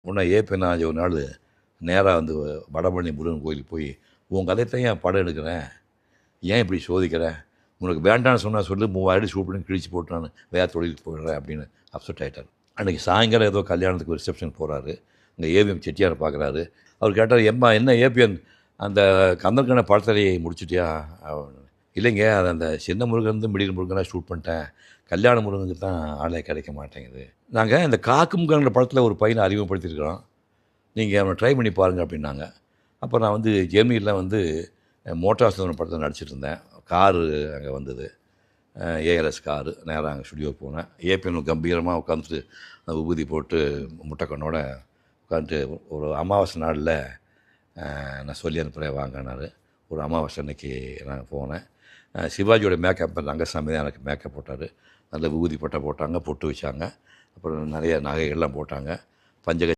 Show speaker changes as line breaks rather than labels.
உடனே ஏபிஎன் ஒரு நாள் நேராக வந்து வடபழனி முருகன் கோயிலுக்கு போய் உன் கதையத்தான் ஏன் படம் எடுக்கிறேன், ஏன் இப்படி சோதிக்கிறேன், உனக்கு வேண்டான்னு சொன்னால் சொல்லு, 3000 ஷூட் பண்ணி கிழிச்சு போட்டு நான் வேறு தொழிலுக்கு போயிடுறேன் அப்படின்னு அப்செட் ஆகிட்டார். அன்றைக்கி சாயங்காலம் ஏதோ கல்யாணத்துக்கு ஒரு ரிசப்ஷன் போகிறாரு. இங்கே ஏவிஎம் செட்டியாரை பார்க்குறாரு. அவர் கேட்டார், எம்மா என்ன ஏபிஎன் அந்த கந்தர்கன படத்திலேயே முடிச்சிட்டியா? இல்லைங்க, அது அந்த சின்ன முருகன் மிடில் முருகனாக ஷூட் பண்ணிட்டேன், கல்யாண முருகனுக்கு தான் ஆளே கிடைக்க மாட்டேங்குது. நாங்கள் இந்த காக்கும் கண்ட படத்தில் ஒரு பையனை அறிமுகப்படுத்தியிருக்கிறோம், நீங்கள் அவனை ட்ரை பண்ணி பாருங்கள் அப்படின்னாங்க. அப்போ நான் வந்து ஜெர்மனியில் வந்து மோட்டார் சுந்தரம் படத்தில் நடிச்சிட்டு இருந்தேன். காரு அங்கே வந்தது, ஏஆர்எஸ் காரு. நேராக அங்கே ஸ்டுடியோவுக்கு போனேன். ஏபிஎன் கம்பீரமாக உட்காந்துட்டு விபூதி போட்டு முட்டைக்கண்ணோட உட்காந்துட்டு ஒரு அமாவாசை நாளில் நான் சொல்லி அனுப்புகிறேன் வாங்கினார். ஒரு அமாவாசை அன்னைக்கு நான் போனேன். சிவாஜியோட மேக்கப் ரங்கசாமி தான் எனக்கு மேக்கப் போட்டார். நல்ல விபூதி பட்டை போட்டாங்க, பொட்டு வச்சாங்க. அப்புறம் நிறைய நகைகள்லாம் போட்டாங்க. பஞ்சக